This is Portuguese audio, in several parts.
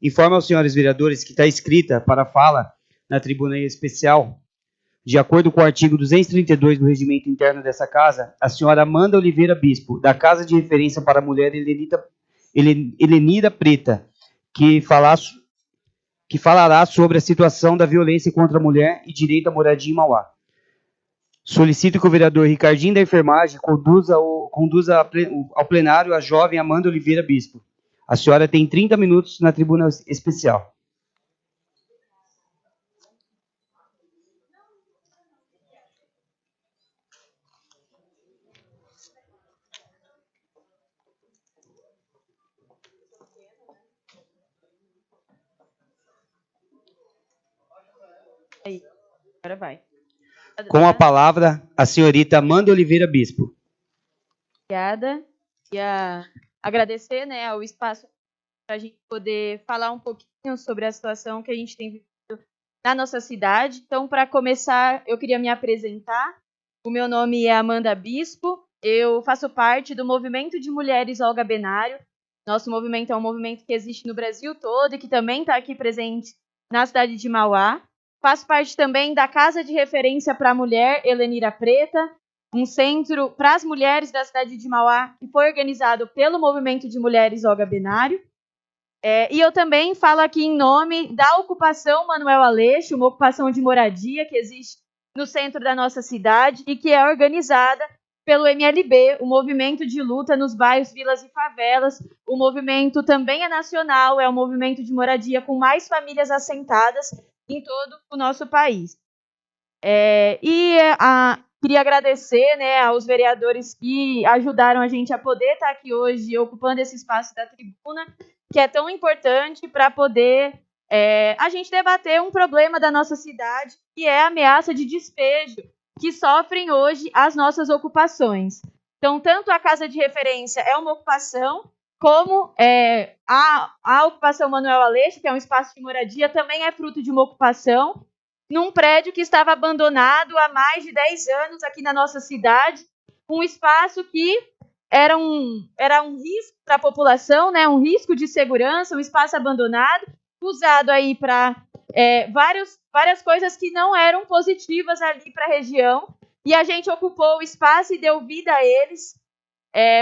Informo aos senhores vereadores que está escrita para fala na tribuna especial, de acordo com o artigo 232 do regimento interno dessa casa, a senhora Amanda Oliveira Bispo, da Casa de Referência para a Mulher Helenira Preta, que falará sobre a situação da violência contra a mulher e direito à moradia em Mauá. Solicito que o vereador Ricardinho da Enfermagem conduza ao plenário a jovem Amanda Oliveira Bispo. A senhora tem 30 minutos na tribuna especial. Aí, agora vai. Com a palavra, a senhorita Amanda Oliveira Bispo. Obrigada. Queria agradecer, né, ao espaço para a gente poder falar um pouquinho sobre a situação que a gente tem vivido na nossa cidade. Então, para começar, eu queria me apresentar. O meu nome é Amanda Bispo. Eu faço parte do Movimento de Mulheres Olga Benário. Nosso movimento é um movimento que existe no Brasil todo e que também está aqui presente na cidade de Mauá. Faço parte também da Casa de Referência para a Mulher Helenira Preta, um centro para as mulheres da cidade de Mauá, que foi organizado pelo Movimento de Mulheres Olga Benário. E eu também falo aqui em nome da ocupação Manuel Aleixo, uma ocupação de moradia que existe no centro da nossa cidade e que é organizada pelo MLB, o Movimento de Luta nos Bairros, Vilas e Favelas. O movimento também é nacional, é um movimento de moradia com mais famílias assentadas em todo o nosso país. Queria agradecer, né, aos vereadores que ajudaram a gente a poder estar aqui hoje ocupando esse espaço da tribuna, que é tão importante para poder a gente debater um problema da nossa cidade, que é a ameaça de despejo que sofrem hoje as nossas ocupações. Então, tanto a Casa de Referência é uma ocupação, como a ocupação Manuel Aleixo, que é um espaço de moradia, também é fruto de uma ocupação, num prédio que estava abandonado há mais de 10 anos aqui na nossa cidade, um espaço que era um risco para a população, né, um risco de segurança, um espaço abandonado, usado aí para várias coisas que não eram positivas ali para a região, e a gente ocupou o espaço e deu vida a eles,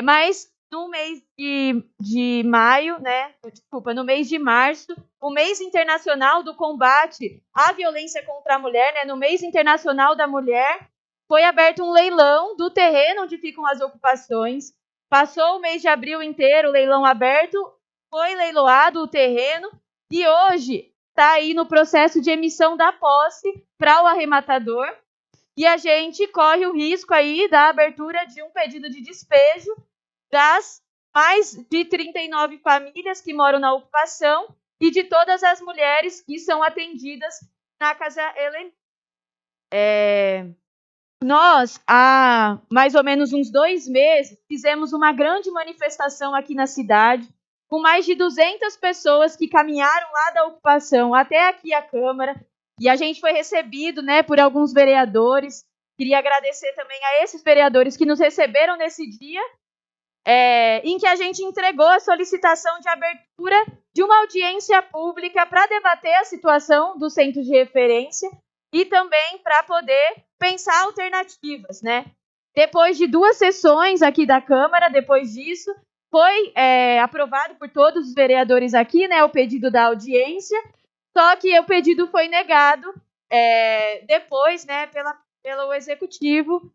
mas no mês de maio, né? Desculpa, no mês de março, o mês internacional do combate à violência contra a mulher, né? No mês internacional da mulher, foi aberto um leilão do terreno onde ficam as ocupações. Passou o mês de abril inteiro, o leilão aberto, foi leiloado o terreno e hoje está aí no processo de emissão da posse para o arrematador. E a gente corre o risco aí da abertura de um pedido de despejo das mais de 39 famílias que moram na ocupação e de todas as mulheres que são atendidas na Casa Helenira. Nós, há mais ou menos uns 2 meses, fizemos uma grande manifestação aqui na cidade, com mais de 200 pessoas que caminharam lá da ocupação até aqui a Câmara, e a gente foi recebido, né, por alguns vereadores. Queria agradecer também a esses vereadores que nos receberam nesse dia, em que a gente entregou a solicitação de abertura de uma audiência pública para debater a situação do centro de referência e também para poder pensar alternativas, né? Depois de 2 sessões aqui da Câmara, depois disso, foi aprovado por todos os vereadores aqui, né, o pedido da audiência, só que o pedido foi negado depois, né, pelo Executivo.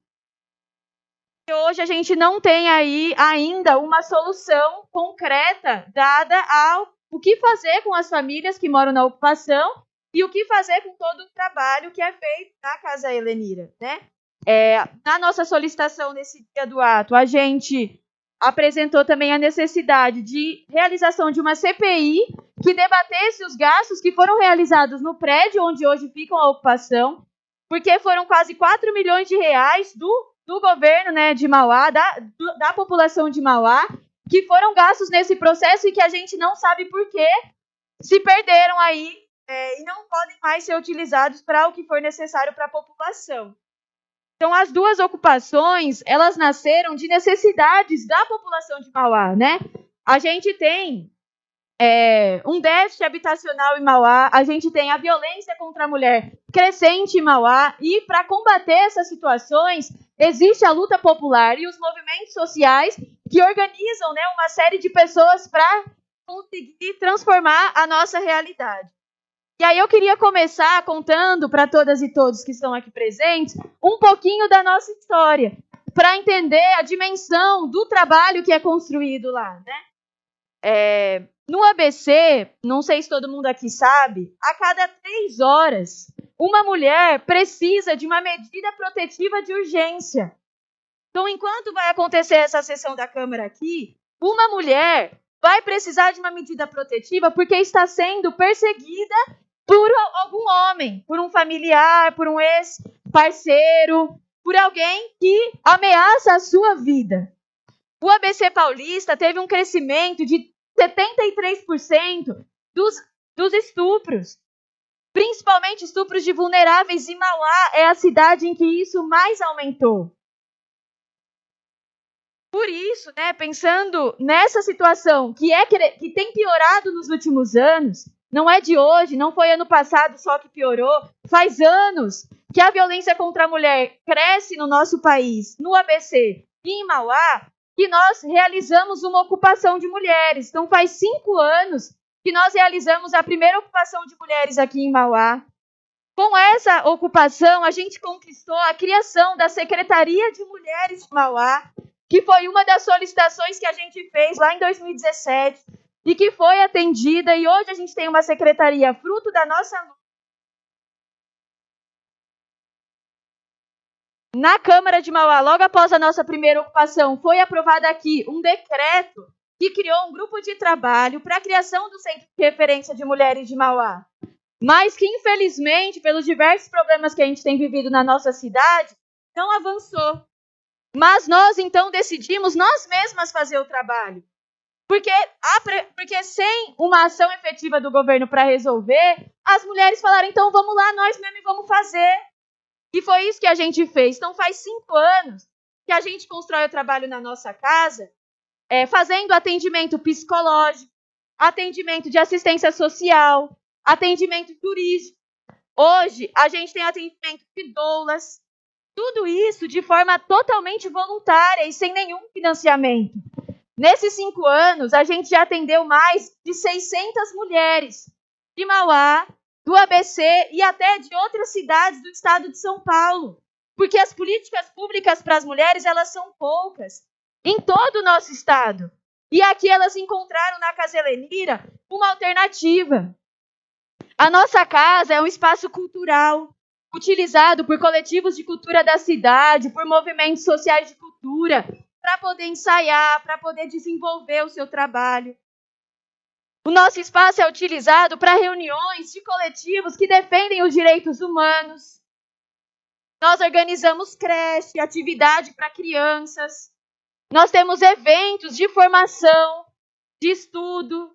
E hoje a gente não tem aí ainda uma solução concreta dada ao o que fazer com as famílias que moram na ocupação e o que fazer com todo o trabalho que é feito na Casa Helenira, né? Na nossa solicitação nesse dia do ato, a gente apresentou também a necessidade de realização de uma CPI que debatesse os gastos que foram realizados no prédio onde hoje ficam a ocupação, porque foram quase 4 milhões de reais do governo, né, de Mauá, da população de Mauá, que foram gastos nesse processo e que a gente não sabe por que se perderam aí e não podem mais ser utilizados para o que for necessário para a população. Então, as 2 ocupações, elas nasceram de necessidades da população de Mauá, né? A gente tem um déficit habitacional em Mauá, a gente tem a violência contra a mulher crescente em Mauá, e para combater essas situações, existe a luta popular e os movimentos sociais que organizam, né, uma série de pessoas para conseguir transformar a nossa realidade. E aí eu queria começar contando para todas e todos que estão aqui presentes um pouquinho da nossa história, para entender a dimensão do trabalho que é construído lá, né? No ABC, não sei se todo mundo aqui sabe, a cada 3 horas, uma mulher precisa de uma medida protetiva de urgência. Então, enquanto vai acontecer essa sessão da Câmara aqui, uma mulher vai precisar de uma medida protetiva porque está sendo perseguida por algum homem, por um familiar, por um ex-parceiro, por alguém que ameaça a sua vida. O ABC Paulista teve um crescimento de 73% dos estupros, principalmente estupros de vulneráveis, e Mauá é a cidade em que isso mais aumentou. Por isso, né, pensando nessa situação que tem piorado nos últimos anos, não é de hoje, não foi ano passado só que piorou, faz anos que a violência contra a mulher cresce no nosso país, no ABC e em Mauá, que nós realizamos uma ocupação de mulheres. Então faz 5 anos que nós realizamos a primeira ocupação de mulheres aqui em Mauá. Com essa ocupação, a gente conquistou a criação da Secretaria de Mulheres de Mauá, que foi uma das solicitações que a gente fez lá em 2017 e que foi atendida, e hoje a gente tem uma secretaria fruto da nossa luta. Na Câmara de Mauá, logo após a nossa primeira ocupação, foi aprovado aqui um decreto que criou um grupo de trabalho para a criação do Centro de Referência de Mulheres de Mauá, mas que, infelizmente, pelos diversos problemas que a gente tem vivido na nossa cidade, não avançou. Mas nós, então, decidimos nós mesmas fazer o trabalho. Porque sem uma ação efetiva do governo para resolver, as mulheres falaram, então vamos lá, nós mesmos vamos fazer. E foi isso que a gente fez. Então faz 5 anos que a gente constrói o trabalho na nossa casa, fazendo atendimento psicológico, atendimento de assistência social, atendimento jurídico. Hoje a gente tem atendimento de doulas, tudo isso de forma totalmente voluntária e sem nenhum financiamento. Nesses 5 anos, a gente já atendeu mais de 600 mulheres de Mauá, do ABC e até de outras cidades do estado de São Paulo. Porque as políticas públicas para as mulheres, elas são poucas em todo o nosso estado. E aqui elas encontraram na Casa Helenira uma alternativa. A nossa casa é um espaço cultural, utilizado por coletivos de cultura da cidade, por movimentos sociais de cultura, para poder ensaiar, para poder desenvolver o seu trabalho. O nosso espaço é utilizado para reuniões de coletivos que defendem os direitos humanos. Nós organizamos creche, atividade para crianças. Nós temos eventos de formação, de estudo,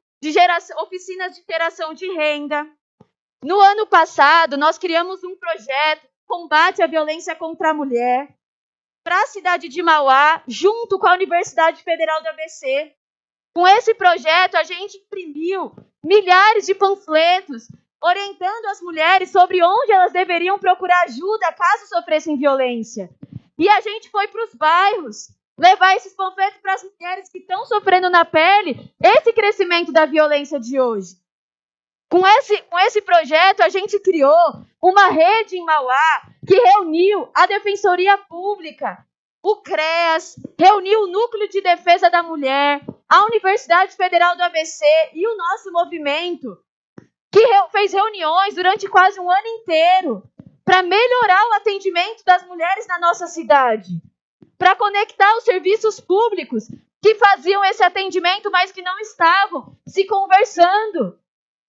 oficinas de geração de renda. No ano passado, nós criamos um projeto de combate à violência contra a mulher para a cidade de Mauá, junto com a Universidade Federal do ABC. Com esse projeto, a gente imprimiu milhares de panfletos orientando as mulheres sobre onde elas deveriam procurar ajuda caso sofressem violência. E a gente foi para os bairros levar esses panfletos para as mulheres que estão sofrendo na pele esse crescimento da violência de hoje. Com esse projeto, a gente criou uma rede em Mauá que reuniu a Defensoria Pública, o CREAS, reuniu o Núcleo de Defesa da Mulher, a Universidade Federal do ABC e o nosso movimento, que fez reuniões durante quase um ano inteiro para melhorar o atendimento das mulheres na nossa cidade, para conectar os serviços públicos que faziam esse atendimento, mas que não estavam se conversando.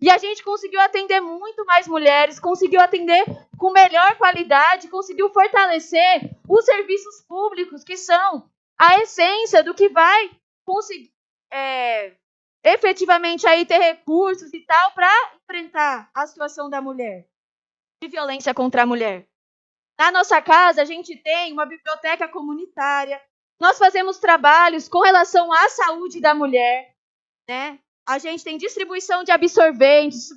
E a gente conseguiu atender muito mais mulheres, conseguiu atender com melhor qualidade, conseguiu fortalecer os serviços públicos, que são a essência do que vai conseguir efetivamente aí ter recursos e tal para enfrentar a situação da mulher, de violência contra a mulher. Na nossa casa, a gente tem uma biblioteca comunitária, nós fazemos trabalhos com relação à saúde da mulher, né? a gente tem distribuição de absorventes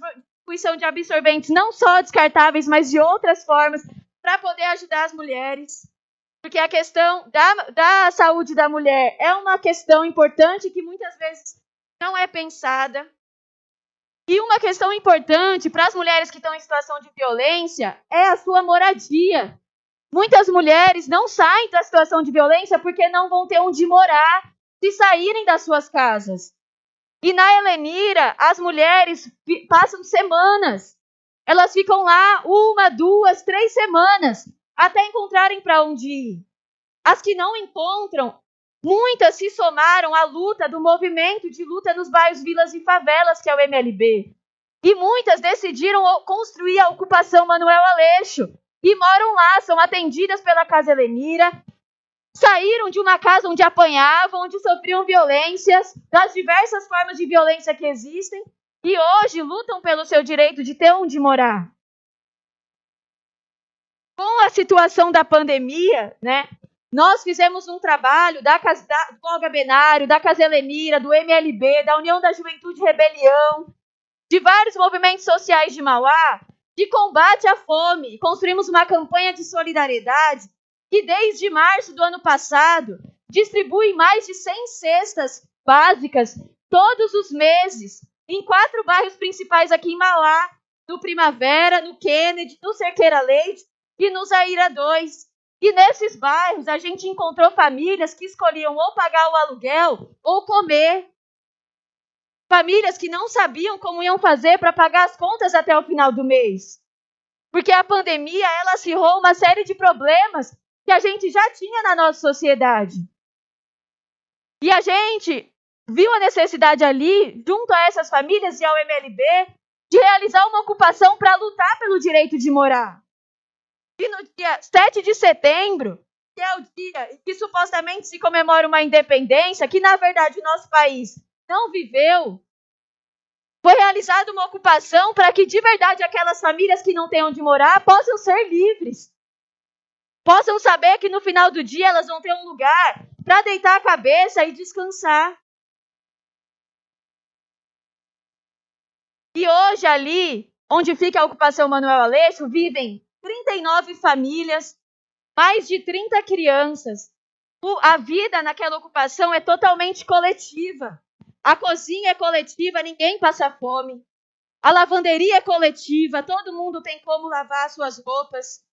não só descartáveis, mas de outras formas, para poder ajudar as mulheres. Porque a questão da saúde da mulher é uma questão importante que muitas vezes não é pensada. E uma questão importante para as mulheres que estão em situação de violência é a sua moradia. Muitas mulheres não saem da situação de violência porque não vão ter onde morar se saírem das suas casas. E na Helenira, as mulheres passam semanas. Elas ficam lá 1, 2, 3 semanas até encontrarem para onde ir. As que não encontram, muitas se somaram à luta do movimento de luta nos bairros, vilas e favelas, que é o MLB. E muitas decidiram construir a ocupação Manuel Aleixo e moram lá, são atendidas pela Casa Helenira, saíram de uma casa onde apanhavam, onde sofriam violências, das diversas formas de violência que existem, e hoje lutam pelo seu direito de ter onde morar. Com a situação da pandemia, né, nós fizemos um trabalho do Olga Benário, da Casa Helenira, do MLB, da União da Juventude Rebelião, de vários movimentos sociais de Mauá, de combate à fome. Construímos uma campanha de solidariedade que, desde março do ano passado, distribui mais de 100 cestas básicas todos os meses, em 4 bairros principais aqui em Mauá, no Primavera, no Kennedy, no Cerqueira Leite e no Zaira 2. E nesses bairros a gente encontrou famílias que escolhiam ou pagar o aluguel ou comer. Famílias que não sabiam como iam fazer para pagar as contas até o final do mês. Porque a pandemia, ela acirrou uma série de problemas que a gente já tinha na nossa sociedade. E a gente viu a necessidade ali, junto a essas famílias e ao MLB, de realizar uma ocupação para lutar pelo direito de morar. E no dia 7 de setembro, que é o dia que supostamente se comemora uma independência, que na verdade o nosso país não viveu, foi realizada uma ocupação para que de verdade aquelas famílias que não têm onde morar possam ser livres. Possam saber que no final do dia elas vão ter um lugar para deitar a cabeça e descansar. E hoje ali, onde fica a ocupação Manuel Aleixo, vivem 39 famílias, mais de 30 crianças. A vida naquela ocupação é totalmente coletiva. A cozinha é coletiva, ninguém passa fome. A lavanderia é coletiva, todo mundo tem como lavar suas roupas.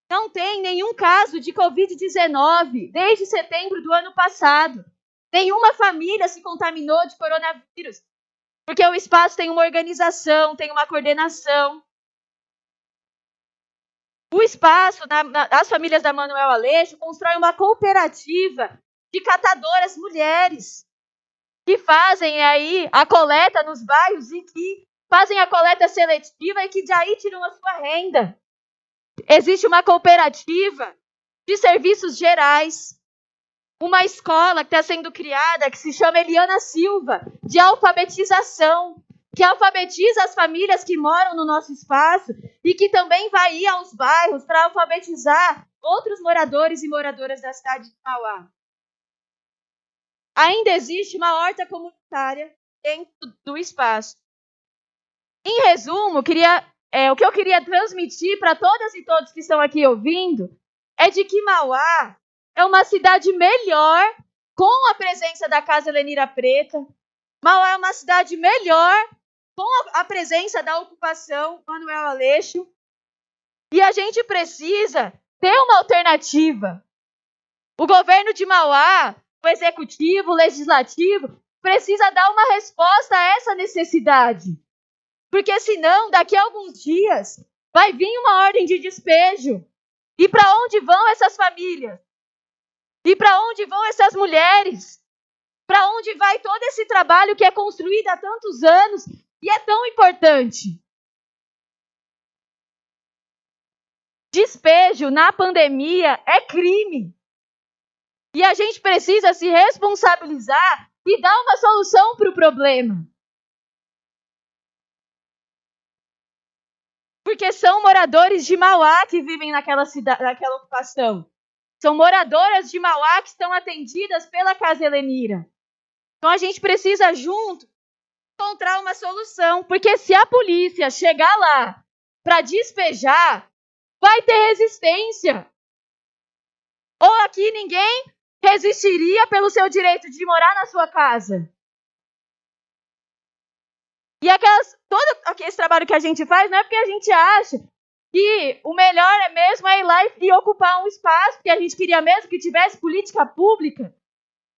Não tem nenhum caso de Covid-19 desde setembro do ano passado. Nenhuma família se contaminou de coronavírus, porque o espaço tem uma organização, tem uma coordenação. O espaço, as famílias da Manuel Aleixo, constrói uma cooperativa de catadoras mulheres que fazem aí a coleta nos bairros e que fazem a coleta seletiva e que daí tiram a sua renda. Existe uma cooperativa de serviços gerais, uma escola que está sendo criada que se chama Eliana Silva, de alfabetização, que alfabetiza as famílias que moram no nosso espaço e que também vai ir aos bairros para alfabetizar outros moradores e moradoras da cidade de Mauá. Ainda existe uma horta comunitária dentro do espaço. Em resumo, o que eu queria transmitir para todas e todos que estão aqui ouvindo é de que Mauá é uma cidade melhor com a presença da Casa Helenira Preta. Mauá é uma cidade melhor com a presença da ocupação Manuel Aleixo. E a gente precisa ter uma alternativa. O governo de Mauá, o executivo, o legislativo, precisa dar uma resposta a essa necessidade. Porque senão, daqui a alguns dias, vai vir uma ordem de despejo. E para onde vão essas famílias? E para onde vão essas mulheres? Para onde vai todo esse trabalho que é construído há tantos anos e é tão importante? Despejo na pandemia é crime. E a gente precisa se responsabilizar e dar uma solução para o problema. Porque são moradores de Mauá que vivem naquela ocupação. São moradoras de Mauá que estão atendidas pela Casa Helenira. Então a gente precisa junto encontrar uma solução, porque se a polícia chegar lá para despejar, vai ter resistência. Ou aqui ninguém resistiria pelo seu direito de morar na sua casa. E todo esse trabalho que a gente faz não é porque a gente acha que o melhor é mesmo ir lá e ocupar um espaço, porque a gente queria mesmo que tivesse política pública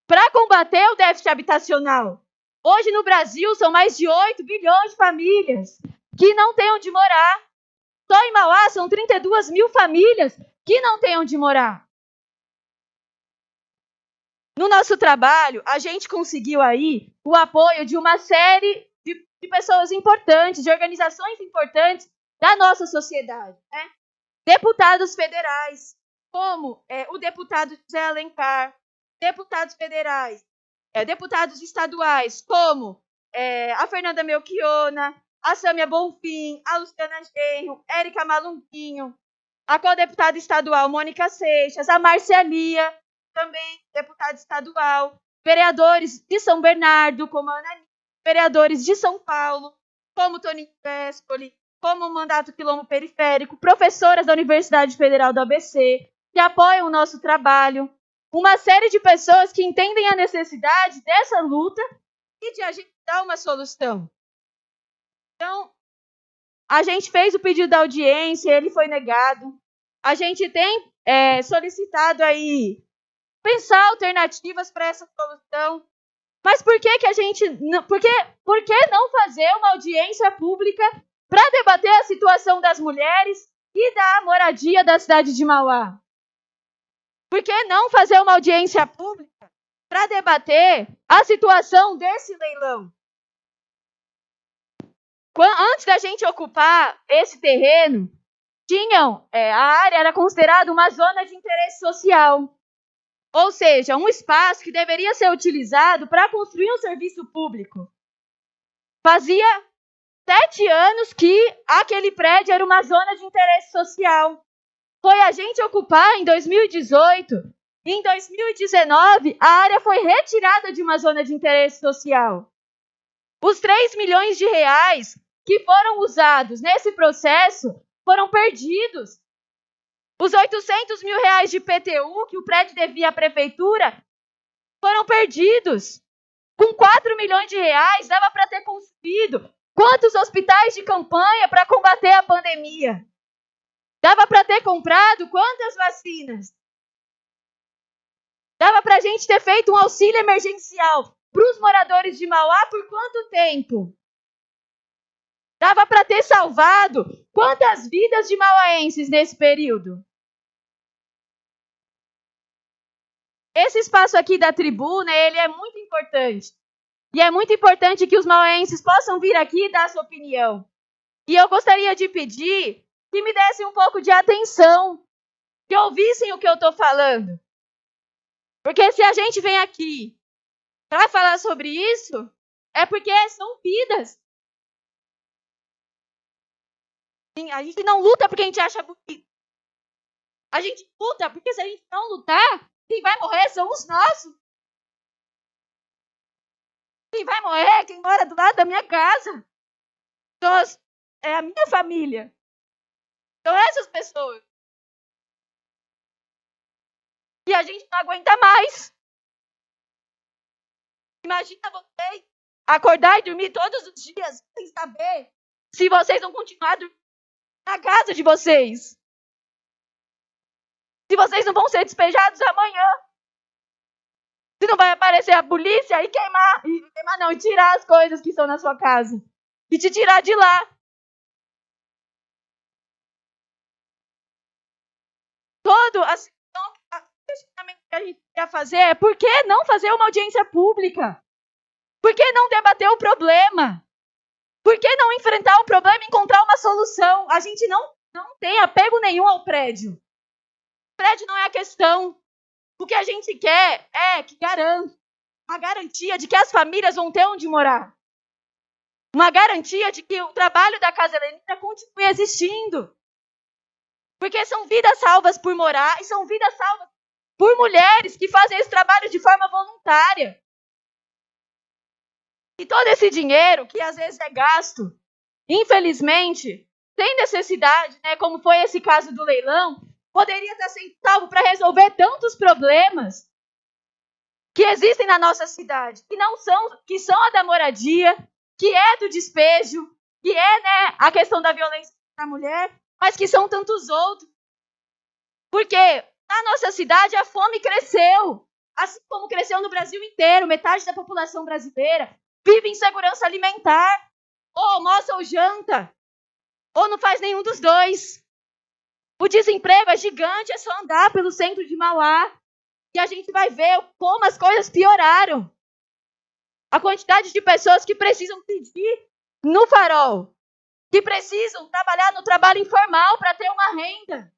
para combater o déficit habitacional. Hoje no Brasil são mais de 8 bilhões de famílias que não têm onde morar. Só em Mauá são 32 mil famílias que não têm onde morar. No nosso trabalho, a gente conseguiu aí o apoio de uma série de pessoas importantes, de organizações importantes da nossa sociedade, né? Deputados federais, como o deputado José Alencar, deputados federais, deputados estaduais, como a Fernanda Melchiona, a Sâmia Bonfim, a Luciana Genro, Érica Malunguinho, a co-deputada estadual Mônica Seixas, a Marcialia, também deputada estadual, vereadores de São Bernardo, como a Ana, vereadores de São Paulo, como Toninho Vespoli, como o Mandato Quilombo Periférico, professoras da Universidade Federal do ABC, que apoiam o nosso trabalho, uma série de pessoas que entendem a necessidade dessa luta e de a gente dar uma solução. Então, a gente fez o pedido da audiência, ele foi negado. A gente tem solicitado aí pensar alternativas para essa solução. Mas por que a gente por que não fazer uma audiência pública para debater a situação das mulheres e da moradia da cidade de Mauá? Por que não fazer uma audiência pública para debater a situação desse leilão? Antes da gente ocupar esse terreno, a área era considerada uma zona de interesse social. Ou seja, um espaço que deveria ser utilizado para construir um serviço público. Fazia 7 anos que aquele prédio era uma zona de interesse social. Foi a gente ocupar em 2018. E em 2019, a área foi retirada de uma zona de interesse social. Os 3 milhões de reais que foram usados nesse processo foram perdidos. Os 800 mil reais de PTU que o prédio devia à prefeitura foram perdidos. Com 4 milhões de reais, dava para ter construído quantos hospitais de campanha para combater a pandemia? Dava para ter comprado quantas vacinas? Dava para a gente ter feito um auxílio emergencial para os moradores de Mauá por quanto tempo? Dava para ter salvado quantas vidas de mauaenses nesse período? Esse espaço aqui da tribuna, ele é muito importante. E é muito importante que os mauaenses possam vir aqui e dar a sua opinião. E eu gostaria de pedir que me dessem um pouco de atenção, que ouvissem o que eu estou falando. Porque se a gente vem aqui para falar sobre isso, é porque são vidas. A gente não luta porque a gente acha bonito. A gente luta porque se a gente não lutar, quem vai morrer são os nossos. Quem vai morrer é quem mora do lado da minha casa. É a minha família. São essas pessoas. E a gente não aguenta mais. Imagina vocês acordar e dormir todos os dias sem saber se vocês vão continuar dormindo na casa de vocês. Se vocês não vão ser despejados amanhã. Se não vai aparecer a polícia e e tirar as coisas que estão na sua casa. E te tirar de lá. Todo o questionamento que a gente quer fazer é por que não fazer uma audiência pública? Por que não debater o problema? Por que não enfrentar o problema e encontrar uma solução? A gente não tem apego nenhum ao prédio. O prédio não é a questão. O que a gente quer é que uma garantia de que as famílias vão ter onde morar. Uma garantia de que o trabalho da Casa Helenita continue existindo. Porque são vidas salvas por morar e são vidas salvas por mulheres que fazem esse trabalho de forma voluntária. E todo esse dinheiro, que às vezes é gasto, infelizmente, sem necessidade, né, como foi esse caso do leilão, poderia estar sendo salvo para resolver tantos problemas que existem na nossa cidade, que são a da moradia, que é do despejo, que é, né, a questão da violência contra a mulher, mas que são tantos outros. Porque na nossa cidade a fome cresceu, assim como cresceu no Brasil inteiro. Metade da população brasileira vive em insegurança alimentar, ou almoça ou janta, ou não faz nenhum dos dois. O desemprego é gigante, é só andar pelo centro de Mauá e a gente vai ver como as coisas pioraram. A quantidade de pessoas que precisam pedir no farol, que precisam trabalhar no trabalho informal para ter uma renda.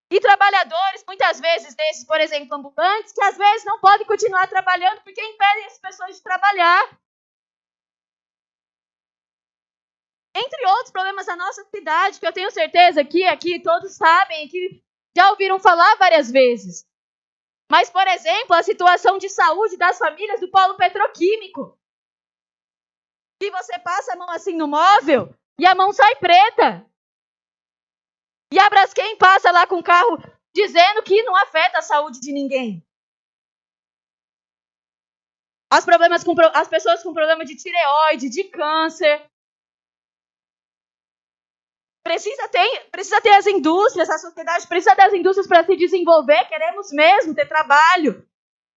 E trabalhadores, muitas vezes, desses, por exemplo, ambulantes, que às vezes não podem continuar trabalhando porque impedem as pessoas de trabalhar. Entre outros problemas da nossa cidade, que eu tenho certeza que aqui todos sabem, que já ouviram falar várias vezes. Mas, por exemplo, a situação de saúde das famílias do polo petroquímico. Que você passa a mão assim no móvel e a mão sai preta. E a Braskem passa lá com o carro dizendo que não afeta a saúde de ninguém. As pessoas com problema de tireoide, de câncer. Precisa ter as indústrias, a sociedade precisa das indústrias para se desenvolver, queremos mesmo ter trabalho.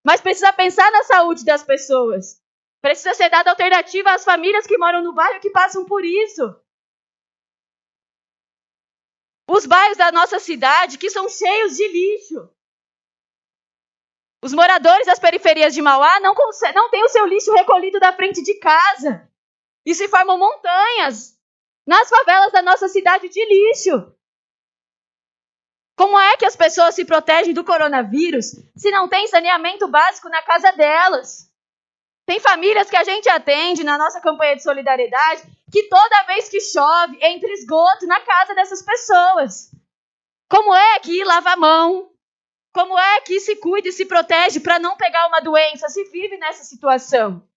Mas precisa pensar na saúde das pessoas. Precisa ser dada alternativa às famílias que moram no bairro e que passam por isso. Os bairros da nossa cidade que são cheios de lixo. Os moradores das periferias de Mauá não têm o seu lixo recolhido da frente de casa. E se formam montanhas nas favelas da nossa cidade de lixo. Como é que as pessoas se protegem do coronavírus se não tem saneamento básico na casa delas? Tem famílias que a gente atende na nossa campanha de solidariedade que toda vez que chove, entra esgoto na casa dessas pessoas. Como é que lava a mão? Como é que se cuida e se protege para não pegar uma doença se vive nessa situação?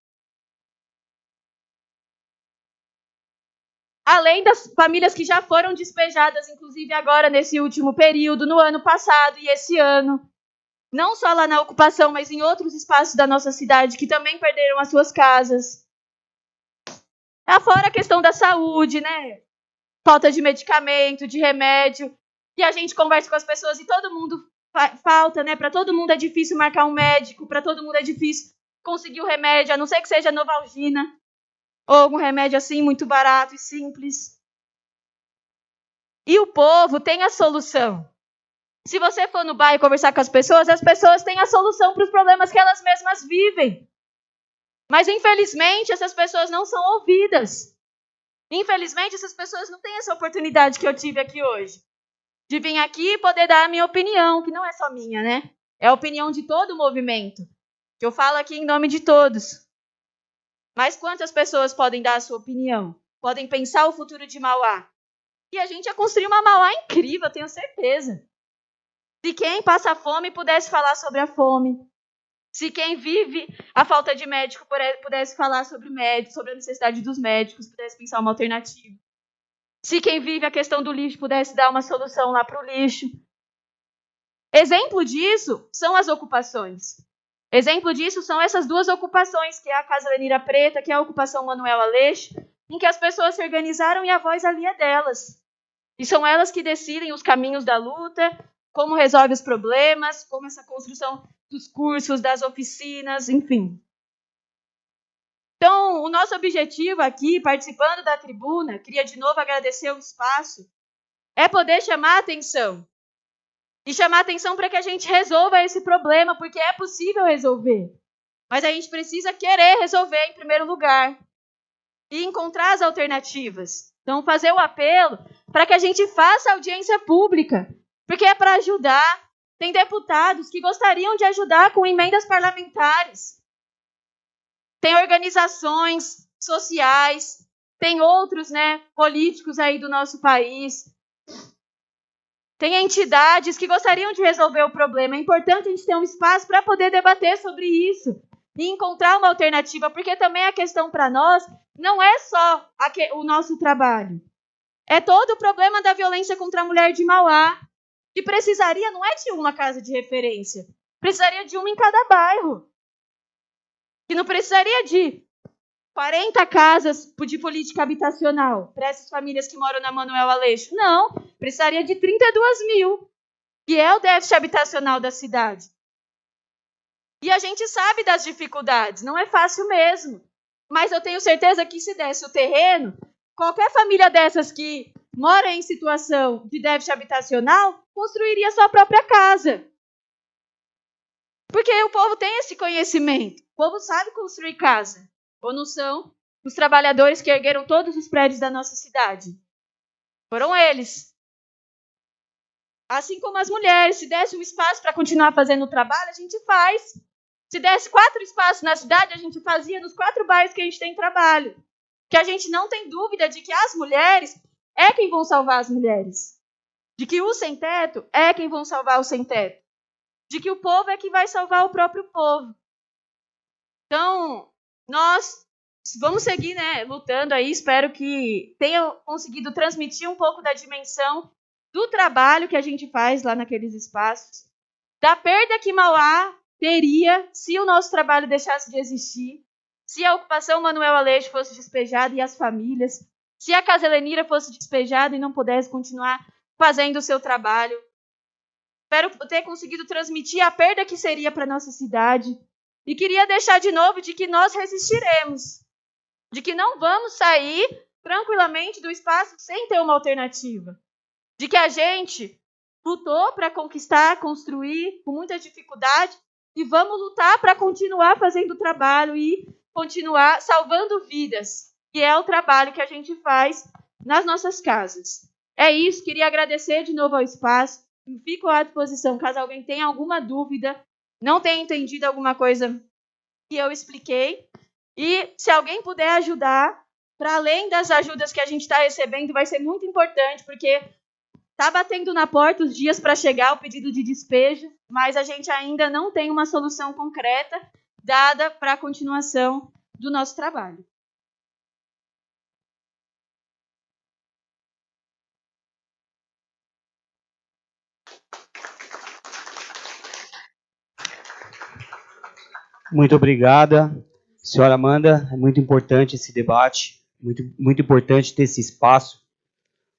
Além das famílias que já foram despejadas, inclusive agora nesse último período, no ano passado e esse ano. Não só lá na ocupação, mas em outros espaços da nossa cidade que também perderam as suas casas. Fora a questão da saúde, né? Falta de medicamento, de remédio. E a gente conversa com as pessoas e todo mundo falta, né? Para todo mundo é difícil marcar um médico, para todo mundo é difícil conseguir o remédio, a não ser que seja Novalgina. Ou algum remédio assim, muito barato e simples. E o povo tem a solução. Se você for no bairro conversar com as pessoas têm a solução para os problemas que elas mesmas vivem. Mas, infelizmente, essas pessoas não são ouvidas. Infelizmente, essas pessoas não têm essa oportunidade que eu tive aqui hoje. De vir aqui e poder dar a minha opinião, que não é só minha, né? É a opinião de todo o movimento. Que eu falo aqui em nome de todos. Mas quantas pessoas podem dar a sua opinião? Podem pensar o futuro de Mauá? E a gente ia construir uma Mauá incrível, eu tenho certeza. Se quem passa fome pudesse falar sobre a fome. Se quem vive a falta de médico pudesse falar sobre médico, sobre a necessidade dos médicos, pudesse pensar uma alternativa. Se quem vive a questão do lixo pudesse dar uma solução lá para o lixo. Exemplo disso são as ocupações. Exemplo disso são essas duas ocupações, que é a Casa Lenira Preta, que é a ocupação Manuel Aleixo, em que as pessoas se organizaram e a voz ali é delas. E são elas que decidem os caminhos da luta, como resolve os problemas, como essa construção dos cursos, das oficinas, enfim. Então, o nosso objetivo aqui, participando da tribuna, queria de novo agradecer o espaço, é poder chamar a atenção. E chamar a atenção para que a gente resolva esse problema, porque é possível resolver. Mas a gente precisa querer resolver em primeiro lugar. E encontrar as alternativas. Então, fazer o apelo para que a gente faça audiência pública. Porque é para ajudar. Tem deputados que gostariam de ajudar com emendas parlamentares. Tem organizações sociais. Tem outros, né, políticos aí do nosso país. Tem entidades que gostariam de resolver o problema. É importante a gente ter um espaço para poder debater sobre isso. e encontrar uma alternativa, porque também a questão para nós não é só o nosso trabalho. É todo o problema da violência contra a mulher de Mauá, que precisaria, não é de uma casa de referência, precisaria de uma em cada bairro. Que não precisaria de 40 casas de política habitacional para essas famílias que moram na Manuel Aleixo. Não, precisaria de 32 mil, que é o déficit habitacional da cidade. E a gente sabe das dificuldades, não é fácil mesmo. Mas eu tenho certeza que se desse o terreno, qualquer família dessas que mora em situação de déficit habitacional, construiria sua própria casa. Porque o povo tem esse conhecimento. O povo sabe construir casa. Ou não são os trabalhadores que ergueram todos os prédios da nossa cidade? Foram eles. Assim como as mulheres, se desse um espaço para continuar fazendo o trabalho, a gente faz. Se desse 4 espaços na cidade, a gente fazia nos 4 bairros que a gente tem trabalho. Que a gente não tem dúvida de que as mulheres é quem vão salvar as mulheres. De que o sem-teto é quem vão salvar o sem-teto. De que o povo é que vai salvar o próprio povo. Então, nós vamos seguir, lutando aí. Espero que tenham conseguido transmitir um pouco da dimensão do trabalho que a gente faz lá naqueles espaços, da perda que Mauá teria se o nosso trabalho deixasse de existir, se a ocupação Manuel Aleixo fosse despejada e as famílias, se a Casa Helenira fosse despejada e não pudesse continuar fazendo o seu trabalho. Espero ter conseguido transmitir a perda que seria para a nossa cidade. E queria deixar de novo de que nós resistiremos. De que não vamos sair tranquilamente do espaço sem ter uma alternativa. De que a gente lutou para conquistar, construir com muita dificuldade e vamos lutar para continuar fazendo o trabalho e continuar salvando vidas, que é o trabalho que a gente faz nas nossas casas. É isso, queria agradecer de novo ao espaço. Fico à disposição caso alguém tenha alguma dúvida, não tenha entendido alguma coisa que eu expliquei. E se alguém puder ajudar, para além das ajudas que a gente está recebendo, vai ser muito importante, porque está batendo na porta os dias para chegar o pedido de despejo, mas a gente ainda não tem uma solução concreta dada para a continuação do nosso trabalho. Muito obrigada, senhora Amanda. É muito importante esse debate, muito importante ter esse espaço